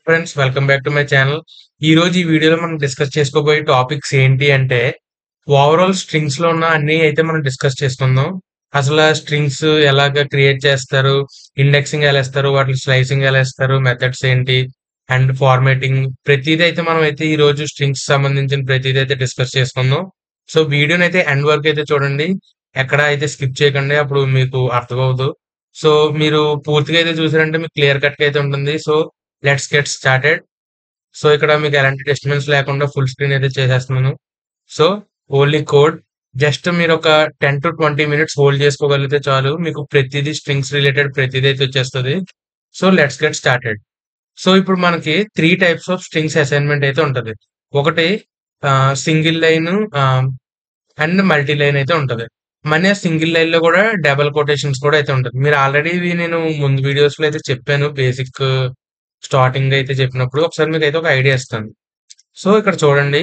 Friends, welcome back to my channel. ఈరోజు ఈ వీడియోలో మనం డిస్కస్ చేసుకోబోయే టాపిక్స్ ఏంటి అంటే ఓవరాల్ స్ట్రింగ్స్ లో ఉన్న అన్ని అయితే మనం డిస్కస్ చేసుకుందాం. అసలు స్ట్రింగ్స్ ఎలాగ క్రియేట్ చేస్తారు, ఇండెక్సింగ్ ఎలా ఇస్తారు, వాటి స్లైసింగ్ ఎలా ఇస్తారు, మెథడ్స్ ఏంటి అండ్ ఫార్మాటింగ్ ప్రతిదీ అయితే మనం అయితే ఈ రోజు స్ట్రింగ్స్ సంబంధించిన ప్రతిదీ అయితే డిస్కస్ చేసుకుందాం. సో వీడియోని అయితే ఎండ్ వరకు అయితే చూడండి, ఎక్కడ అయితే స్కిప్ చేయకండి, అప్పుడు మీకు అర్థమవుతుంది. సో మీరు పూర్తిగా అయితే చూసారంటే మీకు క్లియర్ కట్ గా అయితే ఉంటుంది. So let's get started. So ఇక్కడ మీకు ఎలాంటి డిస్టర్బెన్స్ లేకుండా ఫుల్ స్క్రీన్ అయితే చేసేస్తున్నాను. So only code. జస్ట్ మీరు ఒక 10 to 20 minutes హోల్డ్ చేసుకోగలిగితే చాలు, మీకు ప్రతిదీ స్ట్రింగ్స్ రిలేటెడ్ ప్రతిదీ అయితే వచ్చేస్తుంది. So let's get started. So ఇప్పుడు మనకి 3 types ఆఫ్ స్ట్రింగ్స్ అసైన్మెంట్ అయితే ఉంటది. ఒకటి single line and multi line అయితే ఉంటది. మన సింగిల్ లైన్ లో కూడా డబల్ కొటేషన్స్ కూడా అయితే ఉంటది. మీరు ఆల్రెడీ నేను ముందు వీడియోస్ లో అయితే చెప్పాను, బేసిక్ స్టార్టింగ్ అయితే చెప్పినప్పుడు ఒకసారి మీకు అయితే ఒక ఐడియా ఇస్తాను. సో ఇక్కడ చూడండి,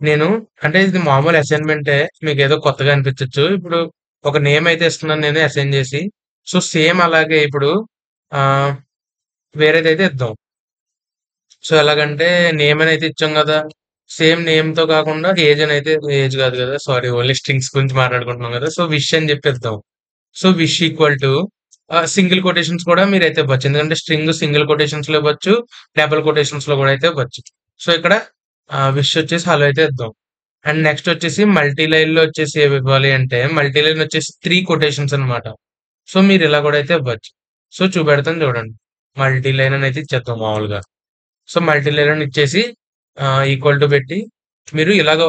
నేను అంటే ఇది మామూలు అసైన్మెంటే, మీకు ఏదో కొత్తగా అనిపించవచ్చు. ఇప్పుడు ఒక నేమ్ అయితే ఇస్తున్నాను నేను అసైన్ చేసి. సో సేమ్ అలాగే ఇప్పుడు ఆ వేరేదైతే ఇద్దాం. సో ఎలాగంటే నేమ్ అని అయితే ఇచ్చాం కదా, సేమ్ నేమ్ తో కాకుండా ఏజ్ అని అయితే, ఏజ్ కాదు కదా, సారీ, ఓన్లీ స్ట్రింగ్స్ గురించి మాట్లాడుకుంటున్నాం కదా. సో విష్ అని చెప్పిద్దాం. So wish equal to single quotations కూడా మీరు అయితే ఇవ్వచ్చు, ఎందుకంటే స్ట్రింగ్ సింగిల్ కొటేషన్స్ లో ఇవ్వచ్చు, డబుల్ కొటేషన్స్ లో కూడా అయితే ఇవ్వచ్చు. సో ఇక్కడ విష్ వచ్చేసి హలో అయితే ఇద్దాం. అండ్ నెక్స్ట్ వచ్చేసి మల్టీ లైన్ లో వచ్చేసి ఏమి ఇవ్వాలి అంటే, మల్టీ లైన్ వచ్చేసి 3 quotations అన్నమాట. సో మీరు ఇలా కూడా అయితే ఇవ్వచ్చు. సో చూపెడతాను చూడండి, మల్టీ లైన్ అని అయితే ఇచ్చేద్దాం మామూలుగా. సో మల్టీ లైన్ అని ఇచ్చేసి ఈక్వల్ టు పెట్టి మీరు ఇలాగ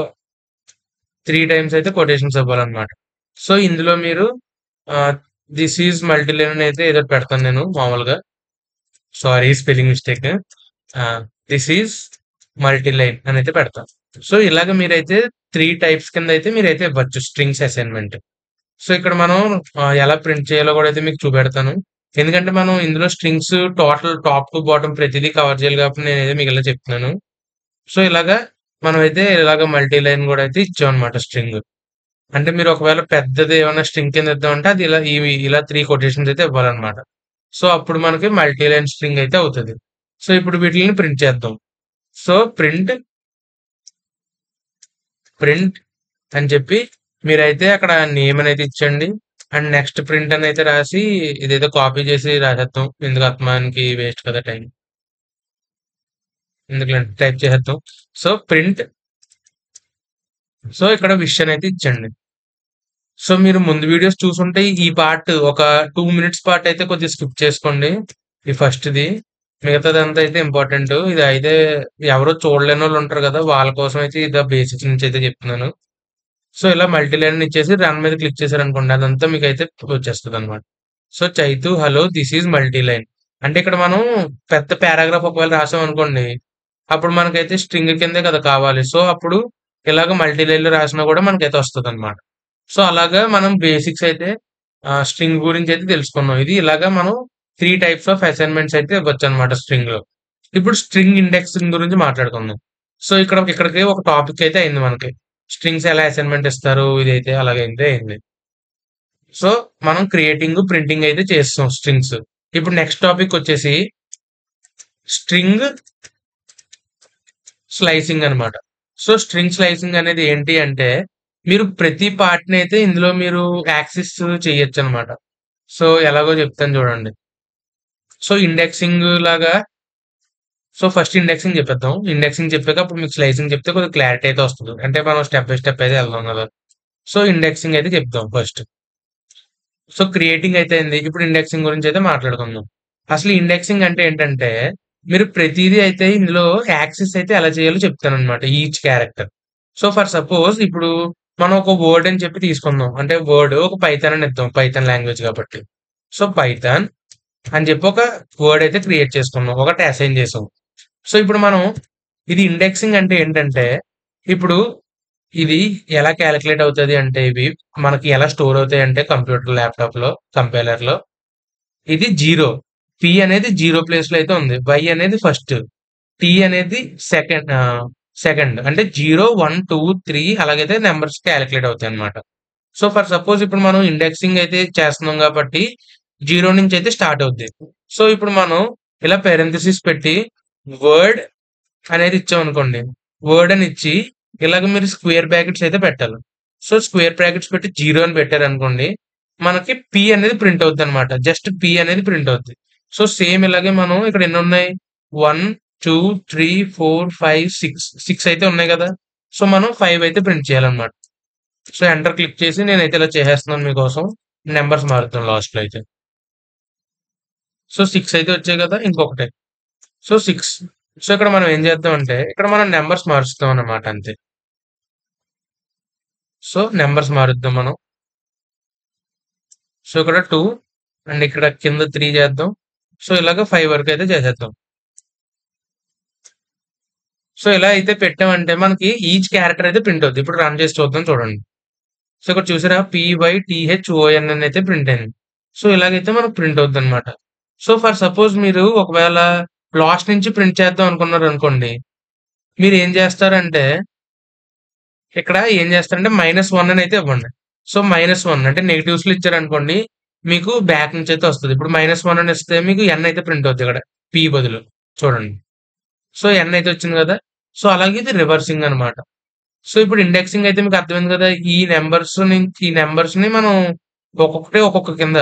3 times అయితే కొటేషన్స్ ఇవ్వాలన్నమాట. సో ఇందులో మీరు దిస్ ఈజ్ మల్టీ లైన్ అని అయితే ఏదో పెడతాను నేను మామూలుగా, sorry spelling mistake. This is multi line అని అయితే పెడతాను. సో ఇలాగ మీరైతే 3 types కింద అయితే మీరైతే ఇవ్వచ్చు స్ట్రింగ్స్ అసైన్మెంట్. సో ఇక్కడ మనం ఎలా ప్రింట్ చేయాలో కూడా అయితే మీకు చూపెడతాను, ఎందుకంటే మనం ఇందులో strings total top to bottom ప్రతిదీ కవర్ చేయాలి కాబట్టి నేనైతే మీకు ఇలా చెప్తున్నాను. సో ఇలాగా మనం అయితే ఇలాగ మల్టీ లైన్ కూడా అయితే ఇచ్చాం అనమాట స్ట్రింగ్. అంటే మీరు ఒకవేళ పెద్దది ఏమైనా స్ట్రింగ్ కింద ఇద్దామంటే అది ఇలా 3 quotations అయితే ఇవ్వాలన్నమాట. సో అప్పుడు మనకి మల్టీ లైన్ స్ట్రింగ్ అయితే అవుతుంది. సో ఇప్పుడు వీటిని ప్రింట్ చేద్దాం. సో ప్రింట్ ప్రింట్ అని చెప్పి మీరైతే అక్కడ నేమ్ అనేది ఇచ్చండి. అండ్ నెక్స్ట్ ప్రింట్ అని అయితే రాసి ఇదేదో కాపీ చేసి రాసేద్దాం, ఎందుకు ఆత్మానికి వేస్ట్ కదా టైం, ఎందుకంటే టైప్ చేసేద్దాం. So print. సో ఇక్కడ విష్ అని అయితే ఇచ్చండి. సో మీరు ముందు వీడియోస్ చూసుంటే ఈ పార్ట్ ఒక 2 minutes పార్ట్ అయితే కొద్దిగా స్కిప్ చేసుకోండి. ఈ ఫస్ట్ది, మిగతాదంతా అయితే ఇంపార్టెంట్. ఇది అయితే ఎవరో చూడలేని వాళ్ళు ఉంటారు కదా, వాళ్ళ కోసం అయితే ఇది బేసిక్స్ నుంచి అయితే చెప్తున్నాను. సో ఇలా మల్టీ లైన్ ఇచ్చేసి రన్ మీద క్లిక్ చేశారనుకోండి, అదంతా మీకు అయితే వచ్చేస్తుంది అనమాట. So Chaitu hello this is multi line అంటే ఇక్కడ మనం పెద్ద పారాగ్రాఫ్ ఒకవేళ రాసాం అనుకోండి, అప్పుడు మనకైతే స్ట్రింగ్ కిందే కదా కావాలి. సో అప్పుడు ఇలాగ మల్టీ లైన్ లో రాసినా కూడా మనకైతే వస్తుంది అనమాట. సో అలాగా మనం బేసిక్స్ అయితే స్ట్రింగ్ గురించి అయితే తెలుసుకున్నాం. ఇది ఇలాగా మనం 3 types ఆఫ్ అసైన్మెంట్స్ అయితే ఇవ్వచ్చు అనమాట స్ట్రింగ్ లో. ఇప్పుడు స్ట్రింగ్ ఇండెక్సింగ్ గురించి మాట్లాడుకుందాం. సో ఇక్కడికి ఒక టాపిక్ అయితే అయింది మనకి, స్ట్రింగ్స్ ఎలా అసైన్మెంట్ ఇస్తారు, ఇదైతే అలాగైతే అయింది. సో మనం క్రియేటింగ్ ప్రింటింగ్ అయితే చేస్తాం స్ట్రింగ్స్. ఇప్పుడు నెక్స్ట్ టాపిక్ వచ్చేసి స్ట్రింగ్ స్లైసింగ్ అన్నమాట. సో స్ట్రింగ్ స్లైసింగ్ అనేది ఏంటి అంటే, మీరు ప్రతి పార్ట్ ని అయితే ఇందులో మీరు యాక్సెస్ చేయొచ్చు అనమాట. సో ఎలాగో చెప్తాను చూడండి. సో ఇండెక్సింగ్ లాగా, సో ఫస్ట్ ఇండెక్సింగ్ చెప్పేద్దాం. ఇండెక్సింగ్ చెప్పాక అప్పుడు మీకు స్లైసింగ్ చెప్తే కొద్దిగా క్లారిటీ అయితే వస్తుంది, అంటే మనం స్టెప్ బై స్టెప్ అయితే వెళ్దాం కదా. సో ఇండెక్సింగ్ అయితే చెప్దాం ఫస్ట్. సో క్రియేటింగ్ అయితే అయింది, ఇప్పుడు ఇండెక్సింగ్ గురించి అయితే మాట్లాడుకుందాం. అసలు ఇండెక్సింగ్ అంటే ఏంటంటే, మీరు ప్రతిదీ అయితే ఇందులో యాక్సెస్ అయితే ఎలా చేయాలో చెప్తాను అనమాట, each character. So for suppose ఇప్పుడు మనం ఒక వర్డ్ అని చెప్పి తీసుకుందాం, అంటే వర్డ్ ఒక పైథాన్ అని ఇద్దాం, పైథాన్ లాంగ్వేజ్ కాబట్టి. సో పైథాన్ అని చెప్పి ఒక వర్డ్ అయితే క్రియేట్ చేసుకున్నాం, ఒకటి అసైన్ చేసాం. సో ఇప్పుడు మనం ఇది ఇండెక్సింగ్ అంటే ఏంటంటే, ఇప్పుడు ఇది ఎలా క్యాలిక్యులేట్ అవుతుంది అంటే, ఇవి మనకి ఎలా స్టోర్ అవుతాయి అంటే కంప్యూటర్ ల్యాప్టాప్ లో కంపైలర్ లో ఇది 0, పి అనేది 0 ప్లేస్ లో అయితే ఉంది, వై అనేది ఫస్ట్, టీ అనేది సెకండ్, సెకండ్ అంటే 0 1 2 3 అలాగైతే నెంబర్స్ క్యాలిక్యులేట్ అవుతాయి అనమాట. సో ఫర్ సపోజ్ ఇప్పుడు మనం ఇండెక్సింగ్ అయితే చేస్తున్నాం కాబట్టి 0 నుంచి అయితే స్టార్ట్ అవుద్ది. సో ఇప్పుడు మనం ఇలా పెరెంథసిస్ పెట్టి వర్డ్ అనేది ఇచ్చామనుకోండి. వర్డ్ అని ఇచ్చి ఇలాగ మీరు స్క్వేర్ బ్రాకెట్స్ అయితే పెట్టాలి. సో, స్క్వేర్ బ్రాకెట్స్ పెట్టి 0 అని పెట్టారనుకోండి. మనకి పి అనేది ప్రింట్ అవుద్దనమాట. జస్ట్ పి అనేది ప్రింట్ అవుద్ది. సో, సేమ్ ఇలాగే మనం ఇక్కడ ఎన్నున్నాయి? 1, 2, 3, 4, 5, 6 అయితే ఉన్నాయి గదా! సో, మనం 5 అయితే ప్రింట్ చేయాలన్నమాట. సో, ఎంటర్ క్లిక్ చేసి నేనైతే ఇలా చేసేస్తున్నాను మీకోసం. నంబర్స్ మారుద్దాం లాస్ట్‌లో అయితే. సో, 6 అయితే వచ్చాయి గదా! ఇంకొకటి. సో, 6. సో, ఇక్కడ మనం ఏం చేద్దామంటే, ఇక్కడ మనం నంబర్స్ మారుస్తాం అన్నమాట అంతే. సో, నంబర్స్ మారుద్దాం మనం. సో, ఇక్కడ 2 అండ్ ఇక్కడ కింద 3 చేద్దాం. సో, ఇలాగ 5 వరకు అయితే చేసేద్దాం. సో, ఇలా అయితే పెట్టామంటే మనకి ఈచ్ క్యారెక్టర్ అయితే ప్రింట్ అవుద్ది. ఇప్పుడు రన్ చేసి చూద్దాం చూడండి. సో, ఇక్కడ చూసారా? PYTHON అని అయితే ప్రింట్ అయింది. సో, ఇలాగైతే మనకు ప్రింట్ అవుద్దన్నమాట. సో, ఫర్ సపోజ్ మీరు ఒకవేళ లాస్ట్ నుంచి ప్రింట్ చేద్దాం అనుకున్నారనుకోండి. మీరేం చేస్తారంటే, ఇక్కడ ఏం చేస్తారంటే -1 అని అయితే ఇవ్వండి. సో, -1 అంటే నెగెటివ్స్‌లో ఇచ్చారనుకోండి, మీకు బ్యాక్ నుంచి అయితే వస్తది. ఇప్పుడు -1 అని ఇస్తే మీకు N అయితే ప్రింట్ అవుద్ది ఇక్కడ. P బదులు. చూడండి. సో, N అయితే వచ్చింది కదా! సో, అలాగే ఇది రివర్సింగ్ అనమాట. సో, ఇప్పుడు ఇండెక్సింగ్ అయితే మీకు అర్థమైంది కదా! ఈ నంబర్స్‌ని మనం ఒక్కొక్కటి ఒక్కొక్క కింద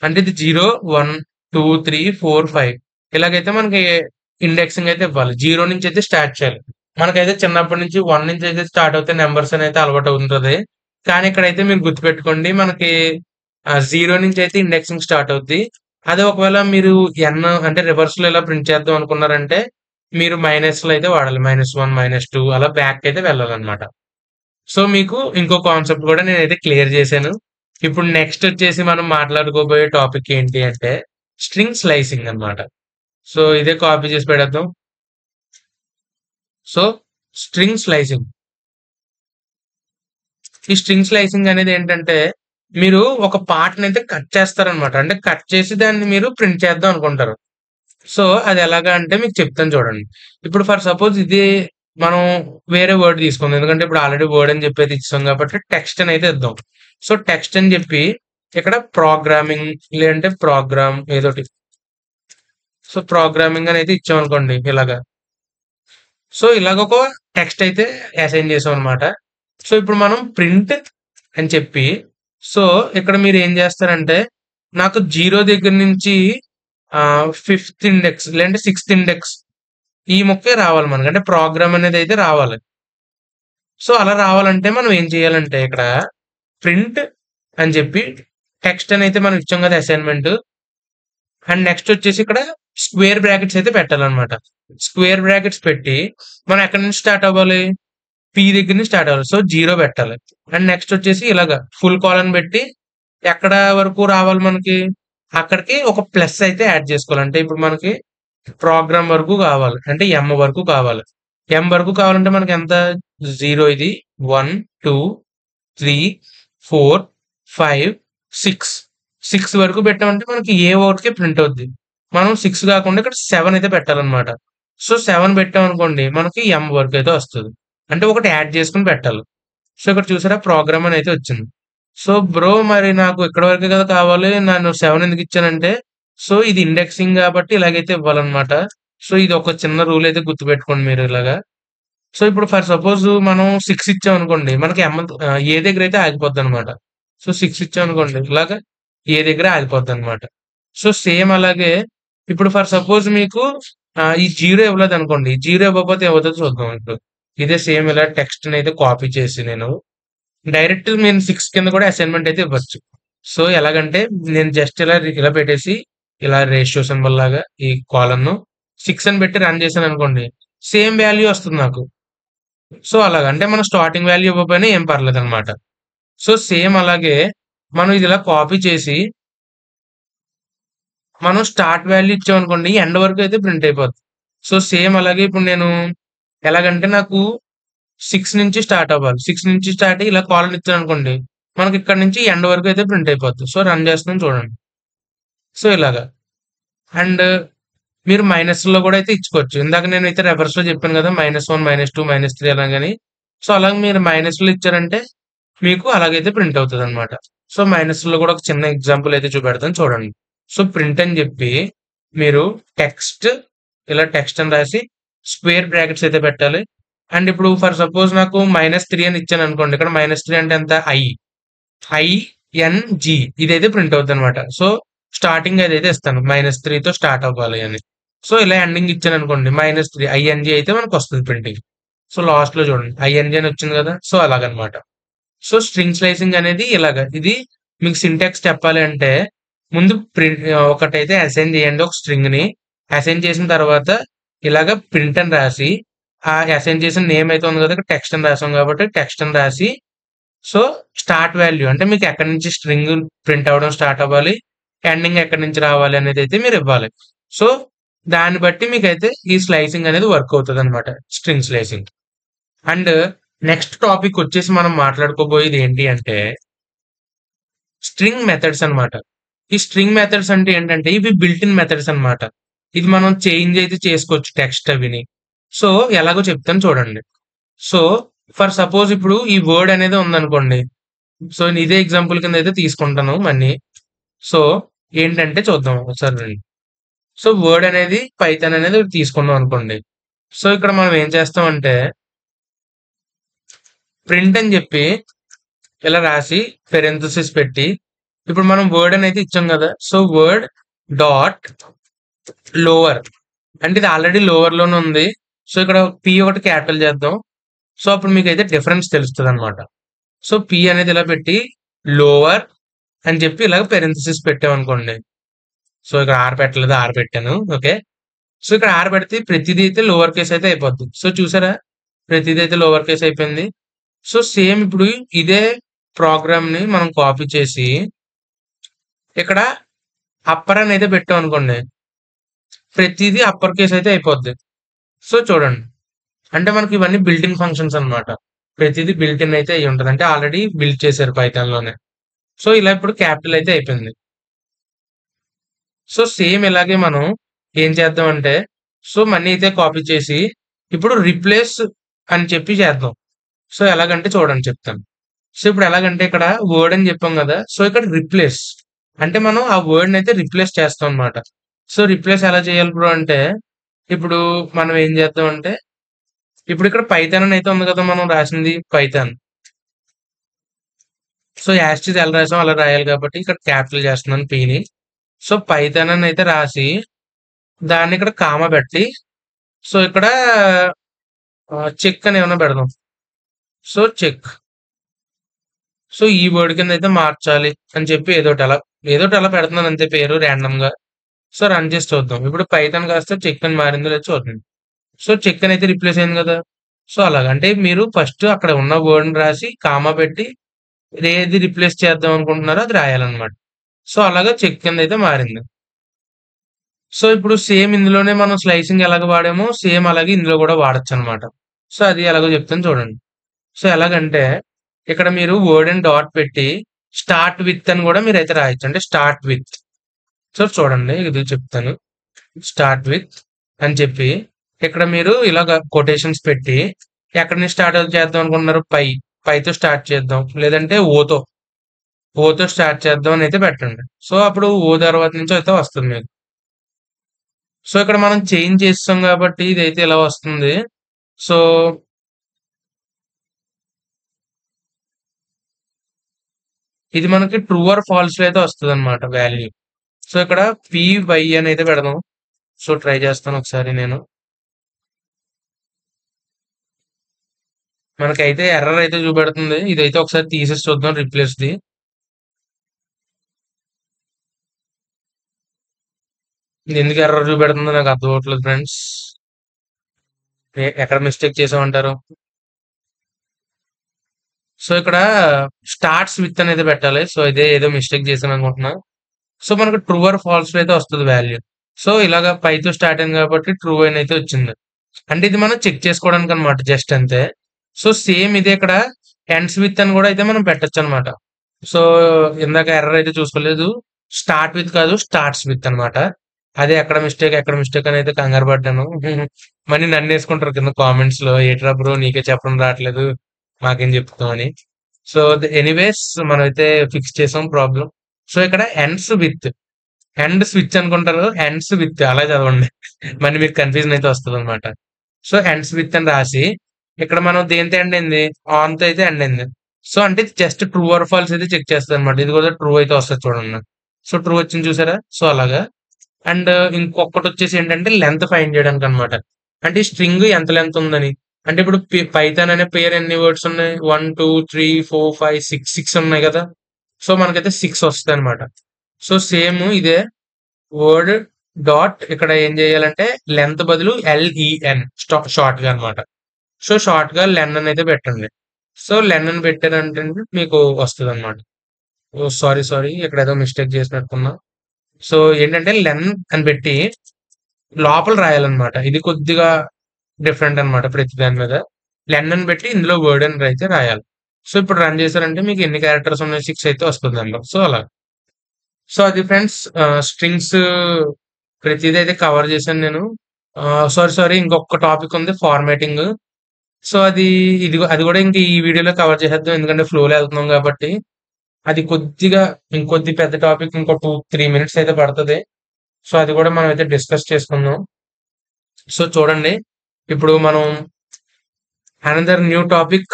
అంటే ఇది 0, 1, 2, 3, 4, 5 ఇలాగైతే మనకి ఇండెక్సింగ్ అయితే ఇవ్వాలి. 0 నుంచి అయితే స్టార్ట్ చేయాలి. మనకైతే చిన్నప్పటి నుంచి 1 నుంచి అయితే స్టార్ట్ అవుతే నంబర్స్ అని అయితే అలవాటు ఉంటది. కానీ ఇక్కడైతే మీరు గుర్తుపెట్టుకోండి మనకి 0 నుంచి అయితే ఇండెక్సింగ్ స్టార్ట్ అవుద్ది. అదే ఒకవేళ మీరు N అంటే రివర్స్‌లో ఇలా ప్రింట్ చేద్దాం అనుకున్నారంటే మీరు మైనస్‌లో అయితే వాడాలి. -1, -2 అలా బ్యాక్ అయితే వెళ్ళాలన్నమాట. సో, మీకు ఇంకో కాన్సెప్ట్ కూడా నేనైతే క్లియర్ చేశాను. ఇప్పుడు నెక్స్ట్ వచ్చేసి మనం మాట్లాడుకోబోయే టాపిక్ ఏంటి అంటే స్ట్రింగ్ స్లైసింగ్ అన్నమాట. సో, ఇదే కాపీ చేసి పెడేద్దాం. So, string slicing. ఈ స్ట్రింగ్ స్లైసింగ్ అనేది ఏంటంటే మీరు ఒక పార్ట్‌నైతే కట్ చేస్తారన్నమాట. అంటే కట్ చేసి దాన్ని మీరు ప్రింట్ చేద్దాం అనుకుంటారు. సో, అది ఎలాగా అంటే మీకు చెప్తాను చూడండి. ఇప్పుడు ఫర్ సపోజ్ ఇది మనం వేరే వర్డ్ తీసుకుందాం. ఎందుకంటే ఇప్పుడు ఆల్రెడీ వర్డ్ అని చెప్పేది ఇచ్చాం కాబట్టి టెక్స్ట్ అని అయితే ఇద్దాం. సో, టెక్స్ట్ అని చెప్పి ఇక్కడ ప్రోగ్రామింగ్ లేదంటే ప్రోగ్రామ్ ఏదోటి. సో, ప్రోగ్రామింగ్ అని అయితే ఇచ్చామనుకోండి ఇలాగా. సో, ఇలాగ ఒక టెక్స్ట్ అయితే అసైన్ చేసామన్నమాట. సో, ఇప్పుడు మనం ప్రింట్ అని చెప్పి సో, ఇక్కడ మీరు ఏం చేస్తారంటే నాకు 0 దగ్గర నుంచి ఫిఫ్త్ ఇండెక్స్ లేదంటే సిక్స్త్ ఇండెక్స్ ఈ ముక్కే రావాలి మనకి. అంటే ప్రోగ్రామ్ అనేది అయితే రావాలి. సో, అలా రావాలంటే మనం ఏం చేయాలంటే ఇక్కడ ప్రింట్ అని చెప్పి టెక్స్ట్ అని అయితే మనం ఇచ్చాం కదా అసైన్‌మెంట్. అండ్ నెక్స్ట్ వచ్చేసి ఇక్కడ స్క్వేర్ బ్రాకెట్స్ అయితే పెట్టాలన్నమాట. స్క్వేర్ బ్రాకెట్స్ పెట్టి మనం ఎక్కడి నుంచి స్టార్ట్ అవ్వాలి? పి దగ్గర నుంచి స్టార్ట్ అవ్వాలి. సో, 0 పెట్టాలి. అండ్ నెక్స్ట్ వచ్చేసి ఇలాగ ఫుల్ కాలన్ పెట్టి ఎక్కడ వరకు రావాలి మనకి? అక్కడికి ఒక ప్లస్ అయితే యాడ్ చేసుకోవాలి. అంటే ఇప్పుడు మనకి ప్రోగ్రామ్ వరకు కావాలి. అంటే ఎమ్ వరకు కావాలి. ఎమ్ వరకు కావాలంటే మనకెంత? 0 ఇది 1, 2, 3, 4, 5, 6. 6 వరకు పెట్టామంటే మనకి ఏ ఒకటికే ప్రింట్ అవుద్ది. మనం 6 కాకుండా ఇక్కడ 7 అయితే పెట్టాలన్నమాట. సో, 7 పెట్టామనుకోండి మనకి ఎమ్ వరకు అయితే వస్తది. అంటే ఒకటి యాడ్ చేసుకొని పెట్టాలి. సో, ఇక్కడ చూసారా ప్రోగ్రామ్ అని అయితే వచ్చింది. సో, బ్రో మరి నాకు ఇక్కడి వరకే కదా కావాలి. నన్ను 7 ఎందుకు ఇచ్చానంటే సో, ఇది ఇండెక్సింగ్ కాబట్టి ఇలాగైతే ఇవ్వాలన్నమాట. సో, ఇది ఒక చిన్న రూల్ అయితే గుర్తుపెట్టుకోండి మీరు ఇలాగా. సో, ఇప్పుడు ఫర్ సపోజ్ మనం 6 ఇచ్చామనుకోండి మనకి ఏ దగ్గర అయితే ఆగిపోద్దన్నమాట. సో, 6 ఇచ్చామనుకోండి ఇలాగా ఏ దగ్గర ఆగిపోద్దన్నమాట. సో, సేమ్ అలాగే ఇప్పుడు ఫర్ సపోజ్ మీకు ఈ 0 ఇవ్వలేదనుకోండి. 0 ఇవ్వకపోతే ఏమవుతదో చూద్దాం ఇప్పుడు. ఇదే సేమ్ ఇలా టెక్స్ట్‌ని అయితే కాపీ చేసి నేను డైరెక్ట్ నేను 6 కింద కూడా అసైన్‌మెంట్ అయితే ఇవ్వచ్చు. సో, ఎలాగంటే నేను జస్ట్ ఇలా పెట్టేసి ఇలా రేషియో సింబల్ లాగా ఈ కాలమ్‌ను 6 అని పెట్టి రన్ చేశాననుకోండి. సేమ్ వాల్యూ వస్తుంది నాకు. సో, అలాగా అంటే మనం స్టార్టింగ్ వాల్యూ ఇవ్వకపోయినా ఏం పర్లేదన్నమాట. సో, సేమ్ అలాగే మనం ఇది ఇలా కాపీ చేసి మనం స్టార్ట్ వాల్యూ ఇచ్చామనుకోండి ఎండ్ వరకు అయితే ప్రింట్ అయిపోద్ది. సో, సేమ్ అలాగే ఇప్పుడు నేను ఎలాగంటే నాకు 6 నుంచి స్టార్ట్ అవ్వాలి. 6 నుంచి స్టార్ట్ అయ్యి ఇలా కాలన్ ఇచ్చాననుకోండి. మనకి ఇక్కడి నుంచి ఎండ్ వరకు అయితే ప్రింట్ అయిపోద్ది. సో, రన్ చేస్తున్నాను చూడండి. సో, ఇలాగా. అండ్ మీరు మైనస్‌లో కూడా అయితే ఇచ్చుకోవచ్చు. ఇందాక నేనైతే రివర్స్‌లో చెప్పాను కదా! -1, -2, -3 అలాగని. సో, అలాగ మీరు మైనస్‌లో ఇచ్చారంటే మీకు అలాగైతే ప్రింట్ అవుతదన్నమాట. సో, మైనస్‌లో కూడా ఒక చిన్న ఎగ్జాంపుల్ అయితే చూపెడతాను చూడండి. సో, ప్రింట్ అని చెప్పి మీరు టెక్స్ట్ ఇలా టెక్స్ట్ అని రాసి స్క్వేర్ బ్రాకెట్స్ అయితే పెట్టాలి. అండ్ ఇప్పుడు ఫర్ సపోజ్ నాకు -3 అని ఇచ్చాను అనుకోండి. ఇక్కడ -3 అంటే ఎంత ING ఇదైతే ప్రింట్ అవుతుంది అనమాట. సో స్టార్టింగ్ అదైతే ఇస్తాను -3తో స్టార్ట్ అవ్వాలి అని. సో ఇలా ఎండింగ్ ఇచ్చాను అనుకోండి -3 ING అయితే మనకు వస్తుంది ప్రింటింగ్. సో లాస్ట్ లో చూడండి ING అని వచ్చింది కదా. సో అలాగనమాట. సో స్ట్రింగ్ స్లైసింగ్ అనేది ఇలాగ. ఇది మీకు సింటాక్స్ చెప్పాలి అంటే ముందు ఒకటైతే అసైన్ చేయండి ఒక స్ట్రింగ్ ని. అసైన్ చేసిన తర్వాత ఇలాగ ప్రింట్ అని రాసి ఆ అసైన్ చేసిన నేమ్ అయితే ఉంది కదా టెక్స్ట్ అని రాసాం కాబట్టి టెక్స్ట్ అని రాసి సో స్టార్ట్ వాల్యూ అంటే మీకు ఎక్కడి నుంచి స్ట్రింగ్ ప్రింట్ అవ్వడం స్టార్ట్ అవ్వాలి, ఎండింగ్ ఎక్కడి నుంచి రావాలి అనేది అయితే మీరు ఇవ్వాలి. సో దాన్ని బట్టి మీకైతే ఈ స్లైసింగ్ అనేది వర్క్ అవుతుంది అనమాట, string slicing. And next topic వచ్చేసి మనం మాట్లాడుకోబోయేది ఏంటి అంటే స్ట్రింగ్ మెథడ్స్ అన్నమాట. ఈ స్ట్రింగ్ మెథడ్స్ అంటే ఏంటంటే ఇవి బిల్ట్ ఇన్ మెథడ్స్ అన్నమాట. ఇది మనం చేంజ్ అయితే చేసుకోవచ్చు టెక్స్ట్ అవిని. సో ఎలాగో చెప్తాను చూడండి. సో ఫర్ సపోజ్ ఇప్పుడు ఈ వర్డ్ అనేది ఉందనుకోండి. సో నేను ఇదే ఎగ్జాంపుల్ కింద అయితే తీసుకుంటాను మనీ. సో ఏంటంటే చూద్దాం ఒకసారి రండి. సో వర్డ్ అనేది పైథాన్ అనేది తీసుకున్నాం అనుకోండి. సో ఇక్కడ మనం ఏం చేస్తామంటే ప్రింట్ అని చెప్పి ఇలా రాసి పెరెంథసిస్ పెట్టి ఇప్పుడు మనం వర్డ్ అనేది ఇచ్చాం కదా. సో వర్డ్ డాట్ లోవర్ అంటే ఇది ఆల్రెడీ లోవర్ లోనే ఉంది. సో ఇక్కడ పి ఒకటి క్యాపిటల్ చేద్దాం. సో అప్పుడు మీకు అయితే డిఫరెన్స్ తెలుస్తుంది అనమాట. సో పి అనేది ఇలా పెట్టి లోవర్ అని చెప్పి ఇలాగ పెరెంథసిస్ పెట్టామనుకోండి. సో ఇక్కడ ఆర్ పెట్టలేదు, ఆర్ పెట్టాను. ఓకే. సో ఇక్కడ ఆర్ పెడితే ప్రతిదీ అయితే లోవర్ కేస్ అయితే అయిపోద్ది. సో చూసారా ప్రతిదీ అయితే లోవర్ కేస్ అయిపోయింది. సో సేమ్ ఇప్పుడు ఇదే ప్రోగ్రామ్ ని మనం కాపీ చేసి ఇక్కడ అప్పర్ అని అయితే పెట్టాం అనుకోండి. ప్రతిదీ అప్పర్ కేస్ అయితే అయిపోద్ది. సో చూడండి అంటే మనకి ఇవన్నీ బిల్ట్-ఇన్ ఫంక్షన్స్ అన్నమాట. ప్రతిదీ బిల్ట్-ఇన్ అయితే అయి ఉంటుంది. అంటే ఆల్రెడీ బిల్డ్ చేశారు పైథాన్ లోనే. సో ఇలా ఇప్పుడు క్యాపిటల్ అయితే అయిపోయింది. సో సేమ్ ఇలాగే మనం ఏం చేద్దామంటే సో మనీ అయితే కాపీ చేసి ఇప్పుడు రిప్లేస్ అని చెప్పి చేద్దాం. సో ఎలాగంటే చూడండి చెప్తాను. సో ఇప్పుడు ఎలాగంటే ఇక్కడ వర్డ్ అని చెప్పాం కదా. సో ఇక్కడ రిప్లేస్ అంటే మనం ఆ వర్డ్ అయితే రిప్లేస్ చేస్తాం అన్నమాట. సో రిప్లేస్ ఎలా చేయాలి బ్రో అంటే ఇప్పుడు మనం ఏం చేద్దాం అంటే ఇప్పుడు ఇక్కడ పైథాన్ అని అయితే ఉంది కదా, మనం రాసింది పైథాన్. సో యాస్టీజ్ ఎలా రాసాం అలా రాయాలి కాబట్టి ఇక్కడ క్యాపిటల్ చేస్తున్నాను పీని. సో పైథాన్ అని అయితే రాసి దాన్ని ఇక్కడ కామా పెట్టి సో ఇక్కడ చెక్ అని ఏమైనా పెడదాం. So check. సో ఈ వర్డ్ కింద అయితే మార్చాలి అని చెప్పి ఏదోటి అలా పెడుతున్నాను అంతే పేరు ర్యాండమ్ గా. సో రన్ చేసి చూద్దాం. ఇప్పుడు పైథాన్ కాస్త చెక్ అని మారిందో లేదో చూద్దాం. సో చెక్ అని అయితే రిప్లేస్ అయింది కదా. సో అలాగంటే మీరు ఫస్ట్ అక్కడ ఉన్న వర్డ్ రాసి కామా పెట్టి ఏది రిప్లేస్ చేద్దాం అనుకుంటున్నారో అది రాయాలన్నమాట. సో అలాగా చెక్ కింద అయితే మారింది. సో ఇప్పుడు సేమ్ ఇందులోనే మనం స్లైసింగ్ ఎలాగ వాడామో సేమ్ అలాగే ఇందులో కూడా వాడచ్చు అనమాట. సో అది ఎలాగో చెప్తాను చూడండి. సో ఎలాగంటే ఇక్కడ మీరు వర్డ్ అండ్ డాట్ పెట్టి స్టార్ట్ విత్ అని కూడా మీరు అయితే రాయొచ్చు. అంటే స్టార్ట్ విత్. సో చూడండి ఇది చెప్తాను. స్టార్ట్ విత్ అని చెప్పి ఇక్కడ మీరు ఇలాగ కొటేషన్స్ పెట్టి ఎక్కడి నుంచి స్టార్ట్ చేద్దాం అనుకుంటున్నారు పైతో స్టార్ట్ చేద్దాం లేదంటే ఓతో స్టార్ట్ చేద్దాం అని అయితే పెట్టండి. సో అప్పుడు ఓ తర్వాత నుంచి అయితే వస్తుంది మీకు. సో ఇక్కడ మనం చేంజ్ చేస్తాం కాబట్టి ఇదైతే ఇలా వస్తుంది. సో ఇది మనకి ట్రూ ఆర్ ఫాల్స్ లో అయితే వస్తుంది అనమాట వాల్యూ. సో ఇక్కడ PY అని అయితే పెడదాం. సో ట్రై చేస్తాను ఒకసారి నేను. మనకైతే ఎర్రర్ అయితే చూపెడుతుంది. ఇదైతే ఒకసారి తీసేసి చూద్దాం రిప్లేస్ ది. ఇది ఎందుకు ఎర్రర్ చూపెడుతుందో నాకు అర్థం అవ్వట్లేదు ఫ్రెండ్స్. ఎక్కడ మిస్టేక్ చేసామంటారు. సో ఇక్కడ స్టార్ట్స్ విత్ అనేది పెట్టాలి. సో ఇదే ఏదో మిస్టేక్ చేశాను అనుకుంటున్నా. సో మనకు ట్రూ ఆర్ ఫాల్స్ అయితే వస్తుంది వాల్యూ. సో ఇలాగ పైతో స్టార్ట్ అయింది కాబట్టి ట్రూ అని అయితే వచ్చింది. అంటే ఇది మనం చెక్ చేసుకోవడానికి అనమాట జస్ట్ అంతే. సో సేమ్ ఇదే ఇక్కడ ఎండ్స్ విత్ అని కూడా అయితే మనం పెట్టచ్చు అనమాట. సో ఇందాక ఎర్రర్ అయితే చూసుకోలేదు. స్టార్ట్ విత్ కాదు స్టార్ట్స్ విత్ అనమాట. అదే ఎక్కడ మిస్టేక్ అని అయితే కంగారు పడ్డాను. మళ్ళీ నన్ను వేసుకుంటారు కింద కామెంట్స్ లో ఏట్రా బ్రో నీకే చెప్పడం రావట్లేదు మాకేం చెప్తాం అని. సో ఎనీవేస్ మనం అయితే ఫిక్స్ చేసాం ప్రాబ్లం. సో ఇక్కడ ఎండ్స్ విత్ ఎండ్ స్విచ్ అనుకుంటారు. ఎండ్స్ విత్ అలా చదవండి. మళ్ళీ మీకు కన్‌ఫ్యూజన్ అయితే వస్తదనమాట. సో, ఎండ్స్ విత్ అని రాసి, ఇక్కడ మనం దేనితో ఎండ్ అయింది? ఆన్‌తో అయితే ఎండ్ అయింది. సో, అంటే జస్ట్ ట్రూ ఆర్ ఫాల్స్ అయితే చెక్ చేస్తదనమాట. ఇది కూడా ట్రూ అయితే వస్తది చూడండి. సో, ట్రూ వచ్చింది చూసారా? సో, అలాగా. అండ్ ఇంకొకటొచ్చేసి ఏంటంటే లెంత్ ఫైండ్ చేయడానికనమాట. అంటే ఈ స్ట్రింగ్ ఎంత లెంత్ ఉందని. అంటే ఇప్పుడు పైథాన్ అనే పేరు ఎన్ని వర్డ్స్ ఉన్నాయి? 1, 2, 3, 4, 5, 6 ఉన్నాయి కదా! సో, మనకైతే 6 వస్తదనమాట. సో, సేమ్ ఇదే వర్డ్ డాట్ ఇక్కడ ఏం చేయాలంటే లెంత్ బదులు ఎల్ఈఎన్ షార్ట్‌గా అనమాట. సో, షార్ట్‌గా లెన్ అని అయితే పెట్టండి. సో, లెన్ అని పెట్టారంటే మీకు వస్తదనమాట. ఓహ్! సారీ. ఇక్కడేదో మిస్టేక్ చేసినట్టున్నా. సో, ఏంటంటే లెన్ అని పెట్టి లోపల రాయాలన్నమాట. ఇది కొద్దిగా డిఫరెంట్ అన్నమాట ప్రతి దాని మీద. లెన్ అని పెట్టి ఇందులో వర్డ్ అని అయితే రాయాలి. సో, ఇప్పుడు రన్ చేశారంటే మీకు ఎన్ని క్యారెక్టర్స్ ఉన్నాయి 6 అయితే వస్తది దాంట్లో. సో, అలా. సో, అది ఫ్రెండ్స్ స్ట్రింగ్స్ ప్రతిదైతే కవర్ చేశాను నేను. సారీ ఇంకొక టాపిక్ ఉంది ఫార్మాటింగ్. సో, అది కూడా ఇంక ఈ వీడియోలో కవర్ చేసేద్దాం. ఎందుకంటే ఫ్లోలో ఎళ్తున్నాం కాబట్టి. అది కొద్దిగా ఇంకొద్ది పెద్ద టాపిక్ ఇంకో 2, 3 మినిట్స్ అయితే పడతది. సో, అది కూడా మనం అయితే డిస్కస్ చేసుకుందాం. సో, చూడండి. ఇప్పుడు మనం అనదర్ న్యూ టాపిక్.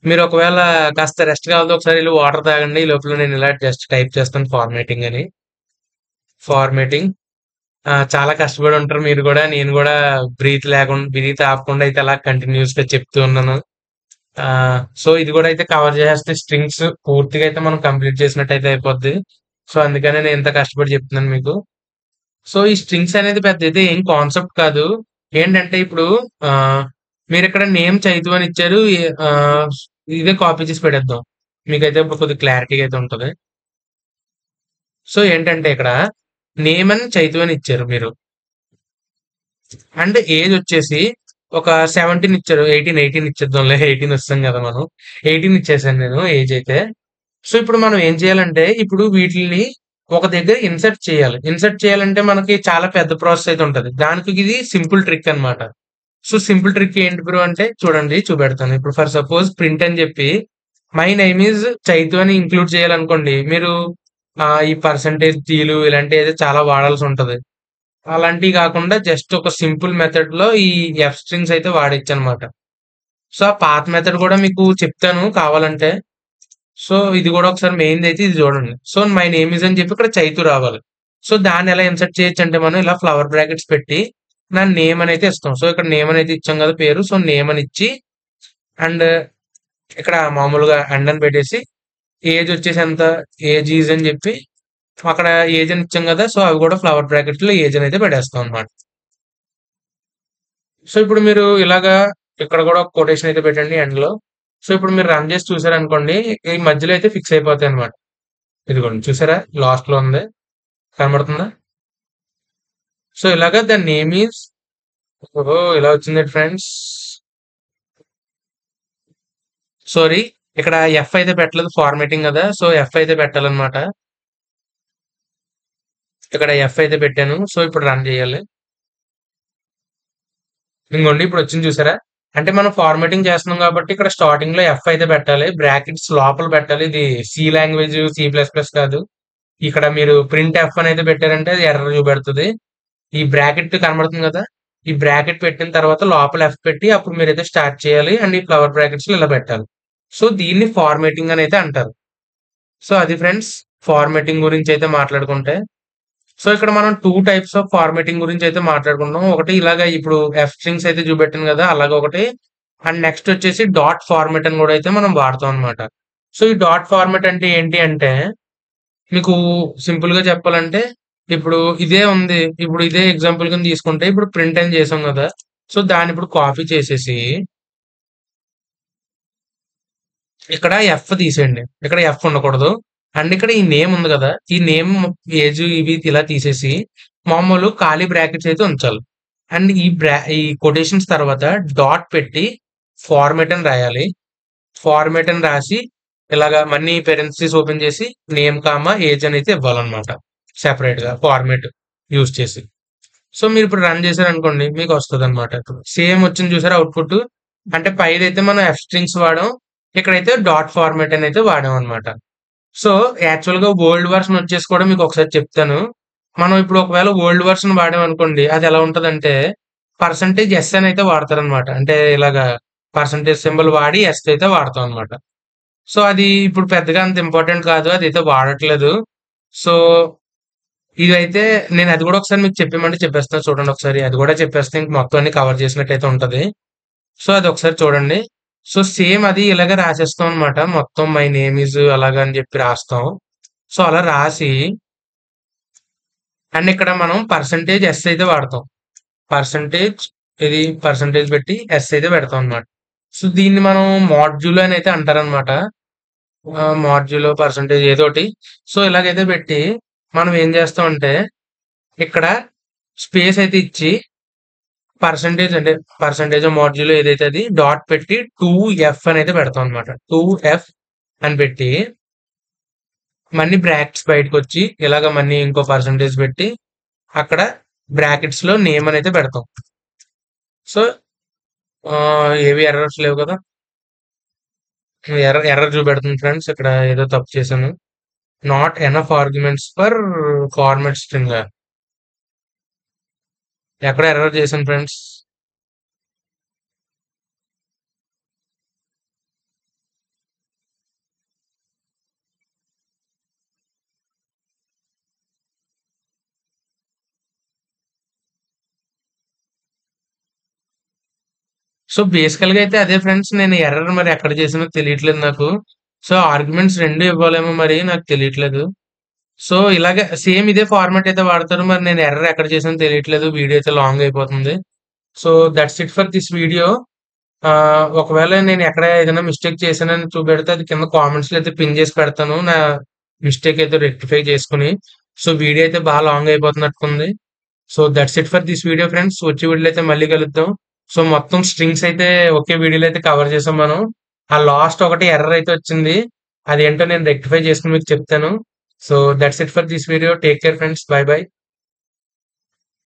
మీరు ఒకవేళ కాస్త రెస్ట్ కావాలంటే ఒకసారి ఎళ్లి వాటర్ తాగండి. ఈ లోపల నేను ఇలా జస్ట్ టైప్ చేస్తాను ఫార్మాటింగ్ అని. ఫార్మాటింగ్. చాలా కష్టపడి ఉంటారు మీరు గూడా. నేను గూడా బ్రీత్ ఆపకుండా అయితే అలా కంటిన్యూయస్‌గా చెప్తూ ఉన్నాను. సో, ఇది గూడా అయితే కవర్ చేసేస్తే స్ట్రింగ్స్ పూర్తిగా అయితే మనం కంప్లీట్ చేసినట్టయితే అయిపోద్ది. సో, అందుకనే నేను ఇంత కష్టపడి చెప్తున్నాను మీకు. సో, ఈ స్ట్రింగ్స్ అనేది పెద్ద అయితే ఏం కాన్సెప్ట్ కాదు. ఏంటంటే ఇప్పుడు మీరిక్కడ నేమ్ చైతు అని ఇచ్చారు. ఇదే కాపీ చేసి పెట్టేద్దాం. మీకైతే ఇప్పుడు కొద్దిగా క్లారిటీగా అయితే ఉంటది. సో, ఏంటంటే ఇక్కడ నేమ్ అని చైతు అని ఇచ్చారు మీరు. అండ్ ఏజ్ వచ్చేసి ఒక 17 ఇచ్చారు. 18 ఇచ్చేద్దాంలే. 18 ఇస్తాం కదా మనం. 18 ఇచ్చేసాను నేను ఏజ్ అయితే. సో, ఇప్పుడు మనం ఏం చేయాలంటే ఇప్పుడు వీటిల్ని ఒక దగ్గర ఇన్సర్ట్ చేయాలి. ఇన్సర్ట్ చేయాలంటే మనకి చాలా పెద్ద ప్రాసెస్ అయితే ఉంటది. దానికి ఇది సింపుల్ ట్రిక్ అన్నమాట. సో, సింపుల్ ట్రిక్ ఏంటి బ్రో అంటే చూడండి చూపెడతాను. ఇప్పుడు ఫర్ సపోజ్ ప్రింట్ అని చెప్పి మై నేమ్ ఈజ్ చైతు అని ఇంక్లూడ్ చేయాలనుకోండి. మీరు ఈ పర్సెంటేజ్ టీలు ఇలాంటివి అయితే చాలా వాడాల్సి ఉంటది. అలాంటివి కాకుండా జస్ట్ ఒక సింపుల్ మెథడ్‌లో ఈ ఎఫ్ స్ట్రింగ్స్ అయితే వాడొచ్చనమాట. సో, ఆ పాత మెథడ్ కూడా మీకు చెప్తాను కావాలంటే. సో, ఇది కూడా ఒకసారి మెయిన్‌దైతే ఇది చూడండి. సో, మై నేమ్ ఈజ్ అని చెప్పి ఇక్కడ చైతు రావాలి. సో, దాన్ని ఎలా ఇన్సర్ట్ చేయొచ్చంటే మనం ఇలా ఫ్లవర్ బ్రాకెట్స్ పెట్టి నా నేమ్ అని అయితే ఇస్తాం. సో, ఇక్కడ నేమ్ అనేది ఇచ్చాం కదా పేరు. సో, నేమ్ అని ఇచ్చి అండ్ ఇక్కడ మామూలుగా ఎండ్ అని పెట్టేసి ఏజ్ వచ్చేసి ఎంత? ఏజ్ ఈజ్ అని చెప్పి అక్కడ ఏజ్ అని ఇచ్చాం కదా! సో, అవి కూడా ఫ్లవర్ బ్రాకెట్స్‌లో ఏజ్ అని అయితే పెట్టేస్తాం అన్నమాట. సో, ఇప్పుడు మీరు ఇలాగా ఇక్కడ కూడా ఒక కొటేషన్ అయితే పెట్టండి ఎండ్‌లో. సో, ఇప్పుడు మీరు రన్ చేసి చూసారనుకోండి ఈ మధ్యలో అయితే ఫిక్స్ అయిపోతాయన్నమాట. ఇదిగోండి చూసారా? లాస్ట్‌లో ఉంది. కనబడుతుందా? సో, ఇలాగా ద నేమ్ ఈజ్ ఓహో! ఇలా వచ్చిందేంటి ఫ్రెండ్స్. సారీ ఇక్కడ ఎఫ్ అయితే పెట్టలేదు ఫార్మాటింగ్ కదా! సో, ఎఫ్ అయితే పెట్టాలన్నమాట. ఇక్కడ ఎఫ్ అయితే పెట్టాను. సో, ఇప్పుడు రన్ చేయాలి. ఇంగోండి ఇప్పుడొచ్చింది చూసారా? అంటే మనం ఫార్మాటింగ్ చేస్తున్నాం కాబట్టి ఇక్కడ స్టార్టింగ్‌లో ఎఫ్ అయితే పెట్టాలి. బ్రాకెట్స్ లోపల పెట్టాలి. ఇది C language, C plus plus కాదు. ఇక్కడ మీరు ప్రింట్ ఎఫ్ అని అయితే పెట్టారంటే అది ఎర్రర్ చూపెడుతది. ఈ బ్రాకెట్ కనబడుతుంది కదా! ఈ బ్రాకెట్ పెట్టిన తర్వాత లోపల ఎఫ్ పెట్టి అప్పుడు మీరైతే స్టార్ట్ చేయాలి. అండ్ ఈ ఫ్లవర్ బ్రాకెట్స్‌లో ఇలా పెట్టాలి. సో, దీన్ని ఫార్మాటింగ్ అని అయితే అంటారు. సో, అది ఫ్రెండ్స్ ఫార్మాటింగ్ గురించి అయితే మాట్లాడుకుంటే. సో, ఇక్కడ మనం 2 టైప్స్ ఆఫ్ ఫార్మాటింగ్ గురించి అయితే మాట్లాడుకుంటున్నాం. ఒకటి ఇలాగ ఇప్పుడు ఎఫ్ స్ట్రింగ్స్ అయితే చూపెట్టాను కదా! అలాగొకటి. అండ్ నెక్స్ట్ వచ్చేసి డాట్ ఫార్మాట్ అని కూడా అయితే మనం వాడతాం అన్నమాట. సో, ఈ డాట్ ఫార్మాట్ అంటే ఏంటి అంటే మీకు సింపుల్‌గా చెప్పాలంటే ఇప్పుడు ఇదే ఉంది. ఇప్పుడు ఇదే ఎగ్జాంపుల్ కింద తీసుకుంటే ఇప్పుడు ప్రింట్ అని చేసాం కదా! సో, దాన్ని ఇప్పుడు కాపీ చేసేసి ఇక్కడ ఎఫ్ తీసేయండి. ఇక్కడ ఎఫ్ ఉండకూడదు. అండ్ ఇక్కడ ఈ నేమ్ ఉంది కదా! ఈ నేమ్, ఏజ్ ఇవి ఇలా తీసేసి మామూలు ఖాళీ బ్రాకెట్స్ అయితే ఉంచాలి. అండ్ ఈ కొటేషన్స్ తర్వాత డాట్ పెట్టి ఫార్మాట్ అని రాయాలి. ఫార్మాట్ అని రాసి ఇలాగా మళ్ళీ పేరెంథసిస్ ఓపెన్ చేసి నేమ్, ఏజ్ అని అయితే ఇవ్వాలన్నమాట. సెపరేట్‌గా ఫార్మాట్ యూజ్ చేసి. సో, మీరిప్పుడు రన్ చేశారనుకోండి మీకొస్తదన్నమాట. సేమ్ వచ్చింది చూసారా అవుట్‌పుట్. అంటే పైదైతే మనం ఎఫ్ స్ట్రింగ్స్ వాడాం. ఇక్కడైతే డాట్ ఫార్మాట్ అని అయితే వాడామన్నమాట. సో, యాక్చువల్‌గా ఓల్డ్ వెర్షన్ వచ్చేసి కూడా మీకొకసారి చెప్తాను. మనం ఇప్పుడు ఒకవేళ ఓల్డ్ వర్షన్ వాడామనుకోండి, అది ఎలా ఉంటదంటే, పర్సెంటేజ్ ఎస్ అని అయితే వాడతారనమాట. అంటే ఇలాగా పర్సెంటేజ్ సింబల్ వాడి ఎస్ అయితే వాడతాం అనమాట. సో, అది ఇప్పుడు పెద్దగా అంత ఇంపార్టెంట్ కాదు. అదైతే వాడట్లేదు. సో, ఇదైతే నేను అది గూడా ఒకసారి మీకు చెప్పేయమంటే చెప్పేస్తాను చూడండి ఒకసారి. అది గూడా చెప్పేస్తే ఇంక మొత్తం అన్ని కవర్ చేసినట్టయితే ఉంటది. సో, అదొకసారి చూడండి. సో, సేమ్ అది ఇలాగే రాసేస్తాం అనమాట. మొత్తం మై నేమ్ ఈజ్ అలాగా అని జెప్పి రాస్తాం. సో, అలా రాసి అండ్ ఇక్కడ మనం పర్సెంటేజ్ ఎస్ అయితే వాడతాం. పర్సెంటేజ్ ఇది పర్సెంటేజ్ పెట్టి ఎస్ అయితే పెడతాం అన్నమాట. సో దీన్ని మనం మాడ్యులో అని అయితే అంటారనమాట. మాడ్యులో పర్సెంటేజ్ ఏదోటి. సో ఇలాగైతే పెట్టి మనం ఏం చేస్తామంటే ఇక్కడ స్పేస్ అయితే ఇచ్చి పర్సెంటేజ్ అంటే పర్సెంటేజ్ మాడ్యులో ఏదైతే అది డాట్ పెట్టి 2f అని అయితే పెడతాం అనమాట. 2f అని పెట్టి మళ్ళీ బ్రాకెట్స్ బయటకు వచ్చి ఇలాగ మళ్ళీ ఇంకో పర్సెంటేజ్ పెట్టి అక్కడ బ్రాకెట్స్ లో నేమ్ అని అయితే పెడతాం. సో ఏవి ఎర్రర్స్ లేవు కదా. ఎర్రర్ చూపెడుతుంది ఫ్రెండ్స్. ఇక్కడ ఏదో తప్పు చేశాను. Not enough arguments for format string. ఎక్కడ ఎర్రర్ చేశాను ఫ్రెండ్స్. సో బేసికల్ గా అయితే అదే ఫ్రెండ్స్. నేను ఎర్రర్ మరి ఎక్కడ చేసానో తెలియట్లేదు నాకు. సో ఆర్గ్యుమెంట్స్ రెండు ఇవ్వాలేమో మరి నాకు తెలియట్లేదు. సో ఇలాగే సేమ్ ఇదే ఫార్మాట్ అయితే వాడతారు. మరి నేను ఎర్రర్ ఎక్కడ చేసానో తెలియట్లేదు. వీడియో అయితే లాంగ్ అయిపోతుంది. So that's it for this video. ఒకవేళ నేను ఎక్కడ ఏదైనా మిస్టేక్ చేశానని చూపెడితే అది కింద కామెంట్స్ లో అయితే పిన్ చేసి పెడతాను. నా మిస్టేక్ అయితే రెక్టిఫై చేసుకుని. సో వీడియో అయితే బాగా లాంగ్ అయిపోతున్నట్టుంది. So that's it for this video friends. వచ్చే వీడియోలో అయితే మళ్ళీ కలుద్దాం. సో మొత్తం స్ట్రింగ్స్ అయితే ఒకే వీడియోలో అయితే కవర్ చేసాం మనం. ఆ లాస్ట్ ఒకటి ఎర్రర్ అయితే వచ్చింది. అదేంటో నేను రెక్టిఫై చేసుకుని మీకు చెప్తాను. So that's it for this video. Take care friends. By by.